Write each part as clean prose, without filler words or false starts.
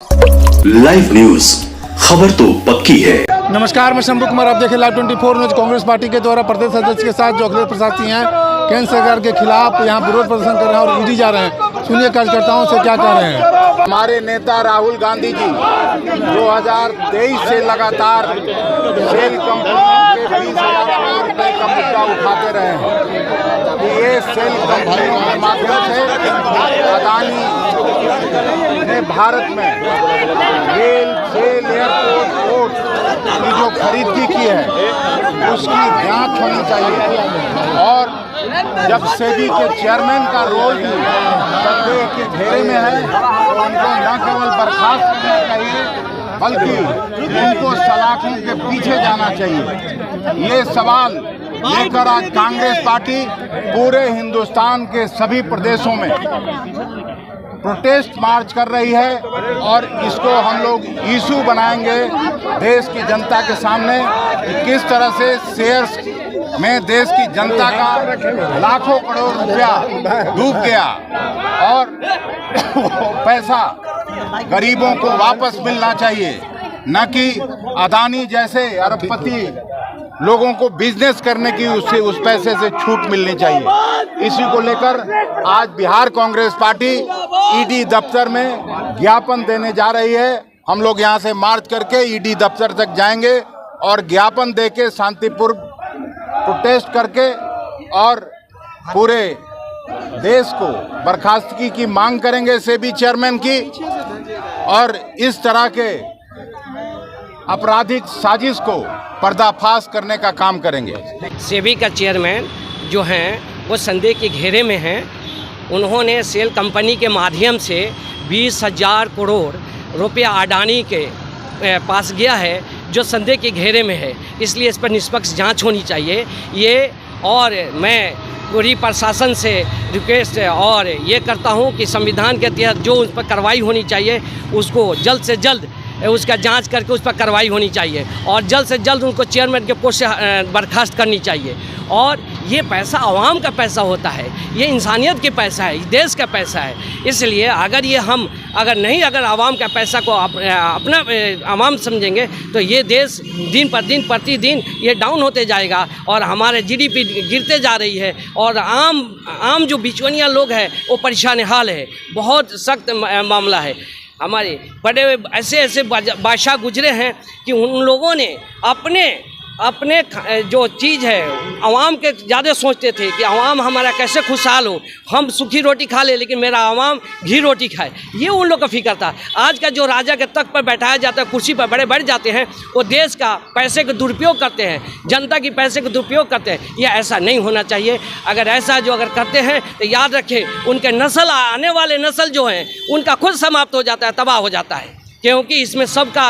Live news, खबर तो पक्की है। नमस्कार, मैं शंभू कुमार, आप देखें लाइव 24 न्यूज। कांग्रेस पार्टी के द्वारा प्रदेश अध्यक्ष के साथ जो अखिलेश प्रसाद सिंह हैं, केंद्र सरकार के खिलाफ यहाँ विरोध प्रदर्शन कर रहे हैं और ईडी जा रहे हैं। सुनिए कार्यकर्ताओं से क्या कह रहे हैं। हमारे नेता राहुल गांधी जी 2023 से लगातार सेल कंपनियों के 20,000 करोड़ रुपए का मुद्दा उठाते रहे हैं। ये सेल कंपनियों के माध्यम से अदानी ने भारत में रेल, सेल, एयरपोर्ट, पोर्ट की जो खरीदगी की है उसकी जांच होनी चाहिए। और जब सेबी के चेयरमैन का रोल भी संदेह के घेरे में है तो उनको न केवल बर्खास्त करना चाहिए बल्कि उनको सलाखों के पीछे जाना चाहिए। ये सवाल लेकर आज कांग्रेस पार्टी पूरे हिंदुस्तान के सभी प्रदेशों में प्रोटेस्ट मार्च कर रही है और इसको हम लोग इशू बनाएंगे देश की जनता के सामने कि किस तरह से शेयर्स में देश की जनता का लाखों करोड़ रुपया डूब गया और पैसा गरीबों को वापस मिलना चाहिए, न कि अदानी जैसे अरबपति लोगों को बिजनेस करने की उससे उस पैसे से छूट मिलनी चाहिए। इसी को लेकर आज बिहार कांग्रेस पार्टी ईडी दफ्तर में ज्ञापन देने जा रही है। हम लोग यहां से मार्च करके ईडी दफ्तर तक जाएंगे और ज्ञापन देके शांतिपूर्ण प्रोटेस्ट करके और पूरे देश को बर्खास्तगी की मांग करेंगे सेबी चेयरमैन की और इस तरह के आपराधिक साजिश को पर्दाफाश करने का काम करेंगे। सेबी का चेयरमैन जो हैं वो संदेह के घेरे में हैं। उन्होंने सेल कंपनी के माध्यम से 20,000 करोड़ रुपया अडानी के पास गया है जो संदेह के घेरे में है। इसलिए इस पर निष्पक्ष जांच होनी चाहिए ये। और मैं पूरी प्रशासन से रिक्वेस्ट और ये करता हूँ कि संविधान के तहत जो उस पर कार्रवाई होनी चाहिए उसको जल्द से जल्द उसका जांच करके उस पर कार्रवाई होनी चाहिए और जल्द से जल्द उनको चेयरमैन के पोस्ट से बर्खास्त करनी चाहिए। और ये पैसा आवाम का पैसा होता है, ये इंसानियत का पैसा है, देश का पैसा है। इसलिए अगर ये हम अगर आवाम का पैसा को अपना आवाम समझेंगे तो ये देश दिन पर दिन प्रतिदिन ये डाउन होते जाएगा और हमारे जीडीपी गिरते जा रही है और आम जो बिचौलिया लोग हैं वो परेशान हाल है। बहुत सख्त मामला है। हमारे बड़े ऐसे बादशाह गुजरे हैं कि उन लोगों ने अपने जो चीज़ है आवाम के ज़्यादा सोचते थे कि आवाम हमारा कैसे खुशहाल हो, हम सूखी रोटी खा ले लेकिन मेरा आवाम घी रोटी खाए, ये उन लोग का फिक्र था। आज का जो राजा के तख्त पर बैठाया जाता है, कुर्सी पर बड़े बढ़ जाते हैं, वो देश का पैसे का दुरुपयोग करते हैं, जनता की पैसे का दुरुपयोग करते हैं। ये ऐसा नहीं होना चाहिए। अगर ऐसा अगर करते हैं तो याद रखें उनके नस्ल आने वाले नस्ल जो हैं उनका खुद समाप्त हो जाता है, तबाह हो जाता है। क्योंकि इसमें सबका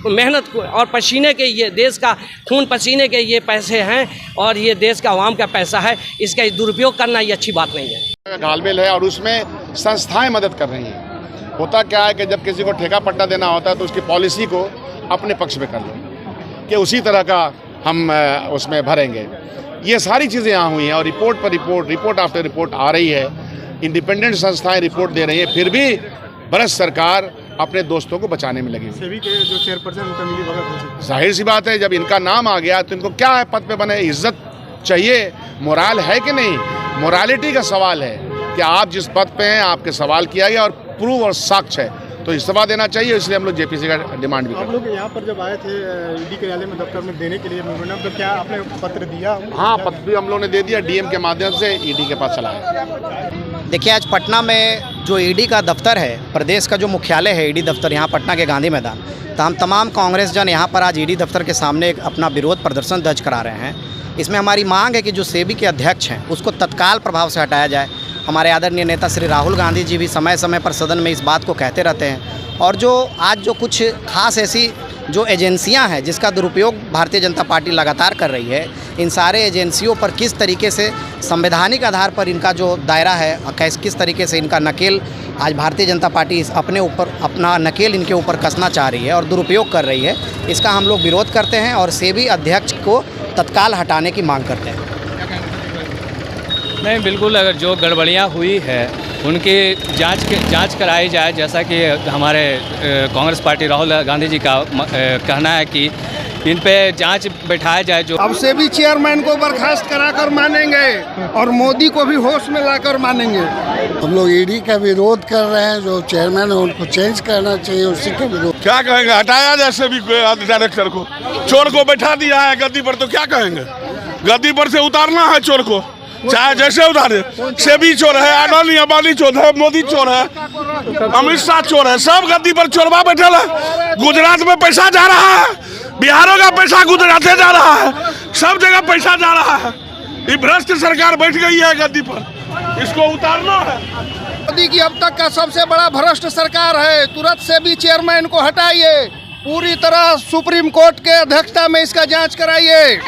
मेहनत और पसीने के ये देश का खून पसीने के ये पैसे हैं और ये देश का आवाम का पैसा है। इसका दुरुपयोग करना ये अच्छी बात नहीं है। घालमेल है और उसमें संस्थाएं मदद कर रही हैं। होता क्या है कि जब किसी को ठेका पट्टा देना होता है तो उसकी पॉलिसी को अपने पक्ष में कर लो कि उसी तरह का हम उसमें भरेंगे। ये सारी चीज़ें यहाँ हुई हैं और रिपोर्ट पर रिपोर्ट आफ्टर रिपोर्ट आ रही है। इंडिपेंडेंट संस्थाएं रिपोर्ट दे रही हैं, फिर भी भारत सरकार अपने दोस्तों को बचाने में लगी। सेबी के जो चेयरपर्सन उनका मिली भगत, जाहिर सी बात है जब इनका नाम आ गया तो इनको क्या है, पद पे बने, इज्जत चाहिए, मोराल है कि नहीं। मोरालिटी का सवाल है कि आप जिस पद पे हैं आपके सवाल किया गया और प्रूव और साक्ष्य है तो इस्तीफा देना चाहिए। इसलिए हम लोग जेपीसी का डिमांड भी करते हैं। आप लोग यहाँ पर जब आए थे ईडी कार्यालय में दफ्तर में देने के लिए मेमोरेंडम, तो क्या आपने पत्र दिया? हाँ, पत्र भी हम लोग ने दे दिया, डीएम के माध्यम से ईडी के पास चला है। देखिए, आज पटना में जो ईडी का दफ्तर है, प्रदेश का जो मुख्यालय है ईडी दफ्तर यहाँ पटना के गांधी मैदान, तो हम तमाम कांग्रेस जन यहाँ पर आज ईडी दफ्तर के सामने अपना विरोध प्रदर्शन दर्ज करा रहे हैं। इसमें हमारी मांग है कि जो सेबी के अध्यक्ष हैं उसको तत्काल प्रभाव से हटाया जाए। हमारे आदरणीय नेता श्री राहुल गांधी जी भी समय समय पर सदन में इस बात को कहते रहते हैं। और जो आज जो कुछ खास ऐसी जो एजेंसियां हैं जिसका दुरुपयोग भारतीय जनता पार्टी लगातार कर रही है, इन सारे एजेंसियों पर किस तरीके से संवैधानिक आधार पर इनका जो दायरा है, किस तरीके से इनका नकेल आज भारतीय जनता पार्टी अपने ऊपर अपना नकेल इनके ऊपर कसना चाह रही है और दुरुपयोग कर रही है, इसका हम लोग विरोध करते हैं और सेबी अध्यक्ष को तत्काल हटाने की मांग करते हैं। नहीं, बिल्कुल, अगर जो गड़बड़ियाँ हुई है उनकी जांच कराई जाए, जैसा कि हमारे कांग्रेस पार्टी राहुल गांधी जी का कहना है कि इन पे जांच बैठाया जाए। जो अब से भी चेयरमैन को बर्खास्त कराकर मानेंगे और मोदी को भी होश में लाकर मानेंगे। हम लोग ईडी का विरोध कर रहे हैं, जो चेयरमैन है उनको चेंज करना चाहिए, उसी का विरोध। क्या कहेंगे, हटाया जैसे भी डायरेक्टर को, चोर को बैठा दिया है गद्दी पर, तो क्या कहेंगे, गद्दी पर से उतारना है चोर को, चाहे जैसे उतारे। सेबी चोर है, अडानी अंबानी चोर है, मोदी चोर है, अमित शाह चोर है, सब गद्दी पर चोरवा बैठे है। गुजरात में पैसा जा रहा है, बिहारों का पैसा गुजरात जा रहा है, सब जगह पैसा जा रहा है। ये भ्रष्ट सरकार बैठ गई है गद्दी पर, इसको उतारना है। मोदी की अब तक का सबसे बड़ा भ्रष्ट सरकार है। तुरंत से भी चेयरमैन को हटाइए, पूरी तरह सुप्रीम कोर्ट के अध्यक्षता में इसका जांच कराइए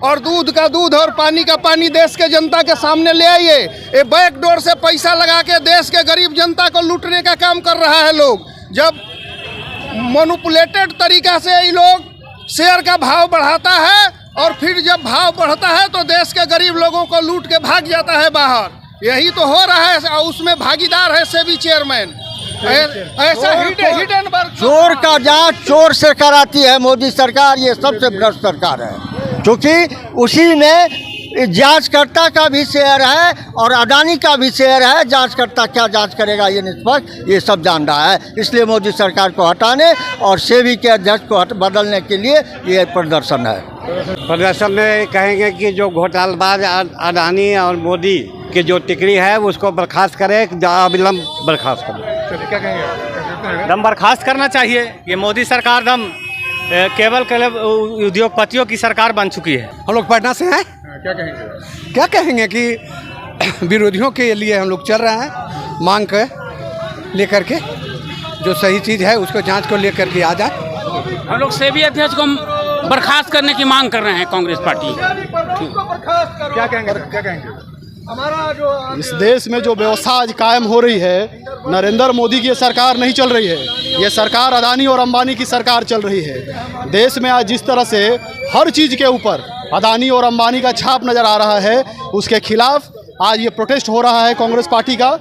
और दूध का दूध और पानी का पानी देश के जनता के सामने ले आइए। ये बैकडोर से पैसा लगा के देश के गरीब जनता को लूटने का काम कर रहा है लोग। जब मैनिपुलेटेड तरीका से ये लोग शेयर का भाव बढ़ाता है और फिर जब भाव बढ़ता है तो देश के गरीब लोगों को लूट के भाग जाता है बाहर। यही तो हो रहा है, उसमें भागीदार है सेबी चेयरमैन। ऐसा हिडन वर्क। चोर का जांच चोर से कराती है मोदी सरकार, ये सबसे भ्रष्ट सरकार है, क्योंकि उसी में जांचकर्ता का भी शेयर है और अडानी का भी शेयर है। जांचकर्ता क्या जांच करेगा ये निष्पक्ष, ये सब जान रहा है। इसलिए मोदी सरकार को हटाने और सेबी के अध्यक्ष को बदलने के लिए ये प्रदर्शन है। प्रदर्शन में कहेंगे कि जो घोटालाबाज अडानी और मोदी की जो टिकरी है उसको बर्खास्त करे, अविलंब बर्खास्त करे। क्या कहेंगे? दम बर्खास्त करना चाहिए। ये मोदी सरकार दम केवल उद्योगपतियों की सरकार बन चुकी है। हम लोग पटना से हैं। क्या कहेंगे कि विरोधियों के लिए हम लोग चल रहे हैं, मांग के लेकर के जो सही चीज़ है उसको जांच को लेकर के आ जाए। हम लोग सेबी अध्यक्ष को बर्खास्त करने की मांग कर रहे हैं कांग्रेस पार्टी। क्या कहेंगे? हमारा जो इस देश में जो व्यवस्था आज कायम हो रही है, नरेंद्र मोदी की ये सरकार नहीं चल रही है, ये सरकार अडानी और अंबानी की सरकार चल रही है। देश में आज जिस तरह से हर चीज़ के ऊपर अडानी और अंबानी का छाप नज़र आ रहा है, उसके खिलाफ आज ये प्रोटेस्ट हो रहा है कांग्रेस पार्टी का।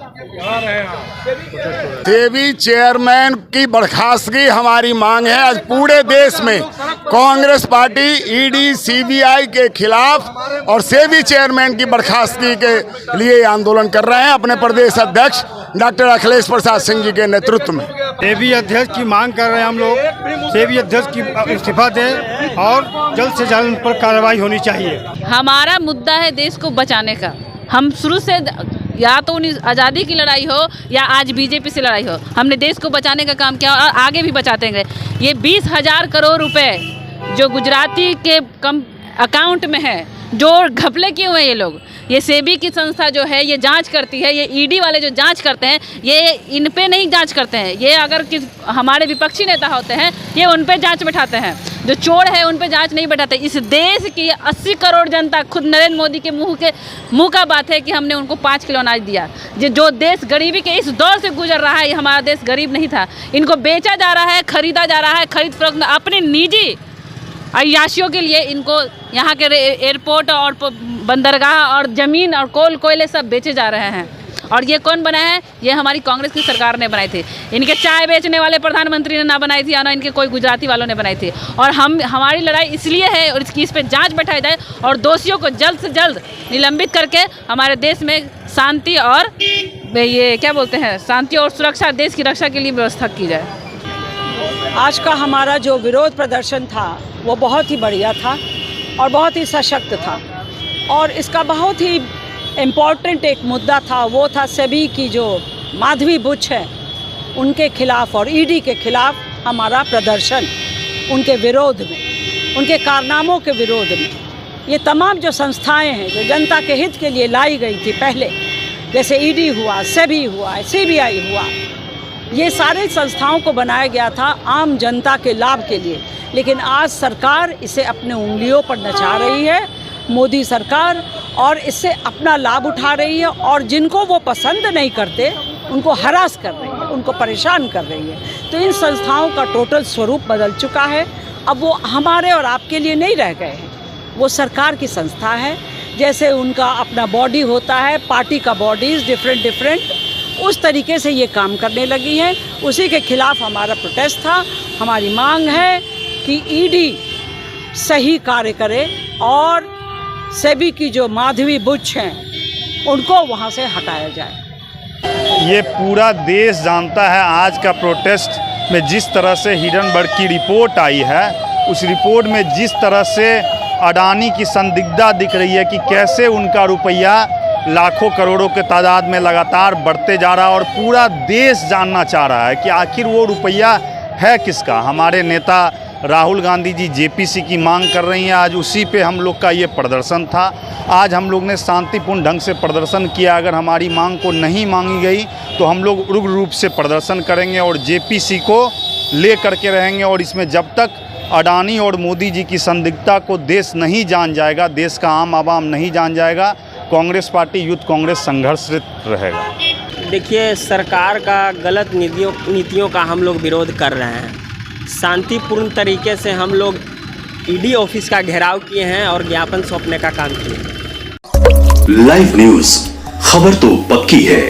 सेबी चेयरमैन की बर्खास्तगी हमारी मांग है। आज पूरे देश में कांग्रेस पार्टी ईडी सीबीआई के खिलाफ और सेबी चेयरमैन की बर्खास्तगी के लिए आंदोलन कर रहे हैं अपने प्रदेश अध्यक्ष डॉक्टर अखिलेश प्रसाद सिंह जी के नेतृत्व में। सेबी अध्यक्ष की मांग कर रहे हैं हम लोग, सेबी अध्यक्ष की इस्तीफा दें और जल्द से जल्द उन पर कार्रवाई होनी चाहिए। हमारा मुद्दा है देश को बचाने का। हम शुरू से या तो आज़ादी की लड़ाई हो या आज बीजेपी से लड़ाई हो, हमने देश को बचाने का काम किया और आगे भी बचाते हैं। ये 20,000 करोड़ रुपए जो गुजराती के अकाउंट में है, जो घपले किए हुए हैं ये लोग, ये सेबी की संस्था जो है ये जांच करती है। ये ईडी वाले जो जांच करते हैं ये इन पे नहीं जांच करते हैं। ये अगर हमारे विपक्षी नेता होते हैं ये उन पे जांच बैठाते हैं, जो चोर है उन पे जांच नहीं बैठाते। इस देश की 80 करोड़ जनता, खुद नरेंद्र मोदी के मुंह का बात है कि हमने उनको 5 किलो अनाज दिया। जो देश गरीबी के इस दौर से गुजर रहा है, हमारा देश गरीब नहीं था। इनको बेचा जा रहा है, खरीदा जा रहा है, खरीद फरोख्त में अपनी निजी अय्याशियों के लिए इनको यहाँ के एयरपोर्ट और बंदरगाह और ज़मीन और कोयले सब बेचे जा रहे हैं। और ये कौन बनाया है? ये हमारी कांग्रेस की सरकार ने बनाई थी। इनके चाय बेचने वाले प्रधानमंत्री ने ना बनाई थी, ना इनके कोई गुजराती वालों ने बनाई थी। और हमारी लड़ाई इसलिए है और इस पर जांच बैठाई जाए और दोषियों को जल्द से जल्द निलंबित करके हमारे देश में शांति और ये क्या बोलते हैं, शांति और सुरक्षा, देश की रक्षा के लिए व्यवस्था की जाए। आज का हमारा जो विरोध प्रदर्शन था वो बहुत ही बढ़िया था और बहुत ही सशक्त था और इसका बहुत ही इम्पॉर्टेंट एक मुद्दा था, वो था सेबी की जो माधवी बुच है उनके खिलाफ और ईडी के खिलाफ हमारा प्रदर्शन, उनके विरोध में, उनके कारनामों के विरोध में। ये तमाम जो संस्थाएं हैं जो जनता के हित के लिए लाई गई थी पहले, जैसे ईडी हुआ, सेबी हुआ, सीबीआई हुआ, ये सारे संस्थाओं को बनाया गया था आम जनता के लाभ के लिए। लेकिन आज सरकार इसे अपने उंगलियों पर नचा रही है, मोदी सरकार, और इससे अपना लाभ उठा रही है और जिनको वो पसंद नहीं करते उनको हरास कर रही है, उनको परेशान कर रही है। तो इन संस्थाओं का टोटल स्वरूप बदल चुका है। अब वो हमारे और आपके लिए नहीं रह गए हैं, वो सरकार की संस्था है। जैसे उनका अपना बॉडी होता है, पार्टी का बॉडीज़ डिफरेंट उस तरीके से ये काम करने लगी है। उसी के खिलाफ हमारा प्रोटेस्ट था। हमारी मांग है कि ईडी सही कार्य करे और सेबी की जो माधवी बुच हैं उनको वहाँ से हटाया जाए। ये पूरा देश जानता है आज का प्रोटेस्ट में जिस तरह से हिडनबर्ग की रिपोर्ट आई है, उस रिपोर्ट में जिस तरह से अडानी की संदिग्धता दिख रही है कि कैसे उनका रुपया लाखों करोड़ों के तादाद में लगातार बढ़ते जा रहा है और पूरा देश जानना चाह रहा है कि आखिर वो रुपया है किसका। हमारे नेता राहुल गांधी जी जेपीसी की मांग कर रही हैं, आज उसी पे हम लोग का ये प्रदर्शन था। आज हम लोग ने शांतिपूर्ण ढंग से प्रदर्शन किया। अगर हमारी मांग को नहीं मांगी गई तो हम लोग उग्र रूप से प्रदर्शन करेंगे और जेपीसी को ले करके रहेंगे। और इसमें जब तक अडानी और मोदी जी की संदिग्धता को देश नहीं जान जाएगा, देश का आम आवाम नहीं जान जाएगा, कांग्रेस पार्टी यूथ कांग्रेस संघर्षरत रहेगा। देखिए, सरकार का गलत नीतियों का हम लोग विरोध कर रहे हैं। शांतिपूर्ण तरीके से हम लोग ईडी ऑफिस का घेराव किए हैं और ज्ञापन सौंपने का काम किए। लाइव न्यूज, खबर तो पक्की है।